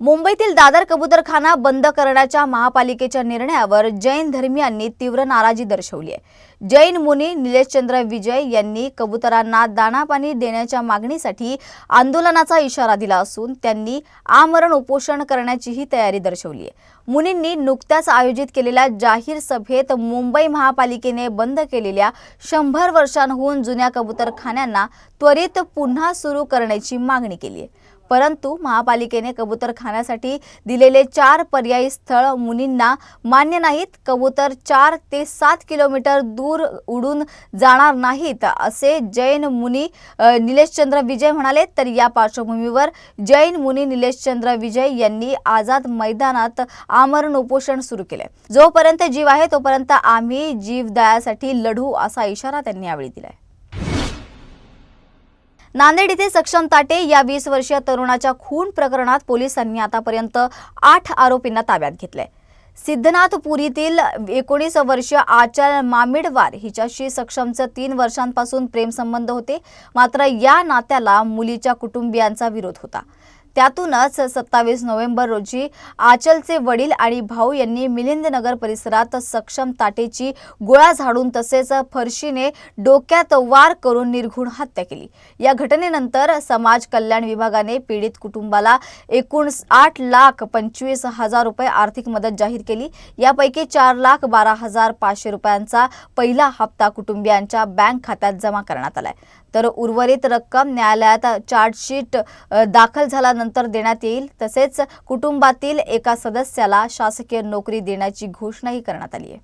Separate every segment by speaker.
Speaker 1: मुंबईतील दादर कबूतरखाना बंद करण्याच्या महापालिकेच्या निर्णयावर जैन धर्मीयांनी तीव्र नाराजी दर्शवली आहे। जैन मुनी निलेशचंद्र विजय यांनी कबुतरांना दाणापाणी देण्याच्या मागणीसाठी आंदोलनाचा इशारा दिला असून त्यांनी आमरण उपोषण करण्याचीही तयारी दर्शवली आहे। मुनींनी नुकत्याच आयोजित केलेल्या जाहीर सभेत मुंबई महापालिकेने बंद केलेल्या 100 वर्षांहून जुन्या कबूतरखान्यांना त्वरित पुन्हा सुरू करण्याची मागणी केली आहे। परंतु महापालिकेने कबूतरखान्यासाठी दिलेले 4 पर्यायी स्थळ मुनींना मान्य नाहीत। कबूतर 4 ते 7 किलोमीटर दूर उडून जाणार नाहीत असे जैन मुनी निलेशचंद्र विजय म्हणाले। तर या पार्श्वभूमीवर जैन मुनी निलेशचंद्र विजय यांनी आझाद मैदानात आमरण उपोषण सुरू केले। जोपर्यंत जीव आहे तोपर्यंत आम्ही जीवदयासाठी लढू असा इशारा त्यांनी यावेळी दिलाय। नांदेड येथे सक्षम ताटे या 20 वर्षीय तरुणाच्या खून प्रकरणात पोलिसांनी आतापर्यंत 8 आरोपींना ताब्यात घेतले। सिद्धनाथपुरीतील 19 वर्षीय आचल मामिडवार हिच्याशी सक्षमचे 3 वर्षांपासून प्रेमसंबंध होते, मात्र या नात्याला मुलीच्या कुटुंबियांचा विरोध होता। त्यातूनच 27 नोव्हेंबर रोजी आचलचे वडील आणि भाऊ यांनी मिलिंदनगर परिसरात सक्षम ताटेची गोळा झाडून तसेच फरशीने डोक्यात वार करून निर्घृण हत्या केली। या घटनेनंतर समाज कल्याण विभागाने पीडित कुटुंबाला एकूण 8,25,000 रुपये आर्थिक मदत जाहीर केली। यापैकी 4,12,500 रुपयांचा पहिला हप्ता कुटुंबियांच्या बँक खात्यात जमा करण्यात आलाय, तर उर्वरित रक्कम न्यायालयात चार्जशीट दाखल झाल्यानंतर देण्यात येईल। तसेच कुटुंबातील एका सदस्याला शासकीय नोकरी देण्याची घोषणाही करण्यात आली आहे।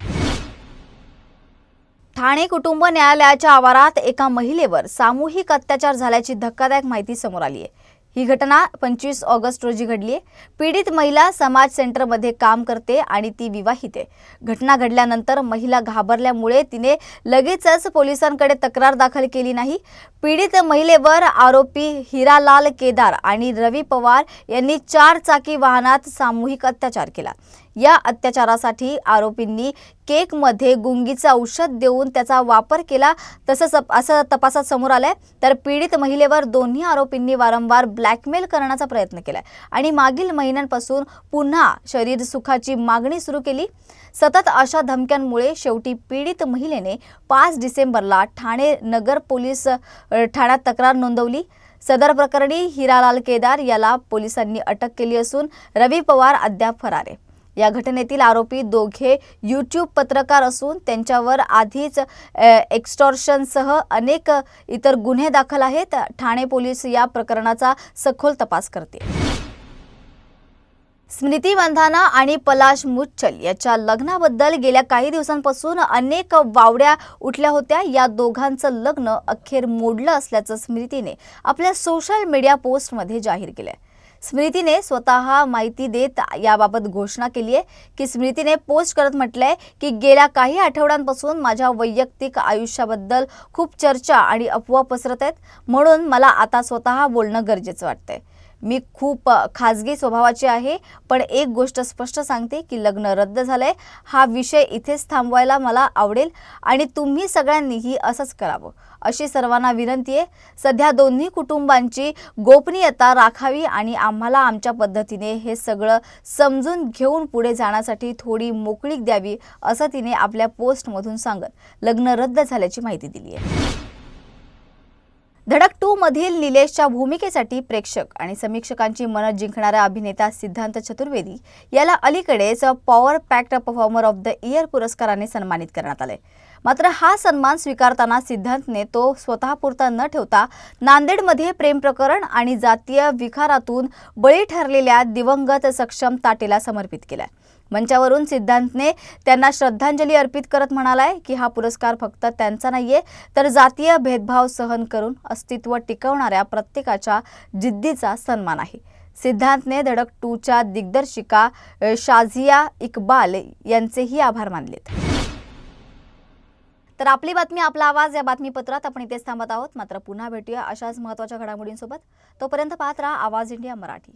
Speaker 1: ठाणे कुटुंब न्यायालयाच्या आवारात एका महिलेवर सामूहिक अत्याचार झाल्याची धक्कादायक माहिती समोर आली आहे। ही घटना 25 ऑगस्ट रोजी घडली आहे। पीडित महिला समाज सेंटरमध्ये काम करते आणि ती विवाहित आहे। घटना घडल्यानंतर महिला घाबरल्यामुळे तिने लगेचच पोलिसांकडे तक्रार दाखल केली नाही। पीडित महिलेवर आरोपी हिरालाल केदार आणि रवी पवार यांनी 4 चाकी वाहनात सामूहिक अत्याचार केला। या अत्याचारासाठी आरोपींनी केकमध्ये गुंगीचं औषध देऊन त्याचा वापर केला असं तपासात समोर आलंय। तर पीडित महिलेवर दोन्ही आरोपींनी वारंवार ब्लॅकमेल करण्याचा प्रयत्न केलाय आणि मागील महिन्यांपासून पुन्हा शरीर सुखाची मागणी सुरू केली। सतत अशा धमक्यांमुळे शेवटी पीडित महिलेने 5 डिसेंबरला ठाणे नगर पोलीस ठाण्यात तक्रार नोंदवली। सदर प्रकरणी हिरालाल केदार याला पोलिसांनी अटक केली असून रवी पवार अद्याप फरार आहे। या घटनेतील आरोपी दोघे यूट्यूब पत्रकार असून त्यांच्यावर आधीच एक्स्टॉर्शनसह अनेक इतर गुन्हे दाखल आहेत। ठाणे पोलीस या प्रकरणाचा सखोल तपास करते। स्मृती मंधाना आणि पलाश मुच्छल याच्या लग्नाबद्दल गेल्या काही दिवसांपासून अनेक वावड्या उठल्या होत्या। या दोघांचं लग्न अखेर मोडलं असल्याचं स्मृतीने आपल्या सोशल मीडिया पोस्टमध्ये जाहीर केलंय। स्मृतीने स्वतः माहिती देत याबाबत घोषणा केली आहे की स्मृतीने पोस्ट करत म्हटलंय की गेल्या काही आठवड्यांपासून माझ्या वैयक्तिक आयुष्याबद्दल खूप चर्चा आणि अफवा पसरत आहेत, म्हणून मला आता स्वतः बोलणं गरजेचं वाटतंय। मी खूप खाजगी स्वभावाची आहे, पण एक गोष्ट स्पष्ट सांगते की लग्न रद्द झालंय। हा विषय इथेच थांबवायला मला आवडेल आणि तुम्ही सगळ्यांनीही असंच करावं अशी सर्वांना विनंती आहे। सध्या दोन्ही कुटुंबांची गोपनीयता राखावी आणि आम्हाला आमच्या पद्धतीने हे सगळं समजून घेऊन पुढे जाण्यासाठी थोडी मोकळीक द्यावी असं तिने आपल्या पोस्टमधून सांगत लग्न रद्द झाल्याची माहिती दिली आहे। धडक 2 मधील निलेशच्या भूमिकेसाठी प्रेक्षक आणि समीक्षकांची मनं जिंकणारा अभिनेता सिद्धांत चतुर्वेदी याला अलीकडेच power packed performer of the year पुरस्काराने सन्मानित करण्यात आले। मात्र हा सन्मान स्वीकारताना सिद्धांतने तो स्वतःपुरता न ठेवता नांदेडमध्ये प्रेम प्रकरण आणि जातीय विखारातून बळी ठरलेल्या दिवंगत सक्षम ताटेला समर्पित केलाय। मंचावरून सिद्धांतने त्यांना श्रद्धांजली अर्पित करत म्हणालाय की हा पुरस्कार फक्त त्यांचा नाहीये, तर जातीय भेदभाव सहन करून अस्तित्व टिकवणाऱ्या प्रत्येकाच्या जिद्दीचा सन्मान आहे। सिद्धांतने धडक 2च्या दिग्दर्शिका शाझिया इक्बाल यांचेही आभार मानलेत। तर आपली बातमी आपला आवाज या बातमीपत्रात आपण इथेच थांबत आहोत। मात्र पुन्हा भेटूया अशाच महत्त्वाच्या घडामोडींसोबत। तोपर्यंत पाहत राहा आवाज इंडिया मराठी।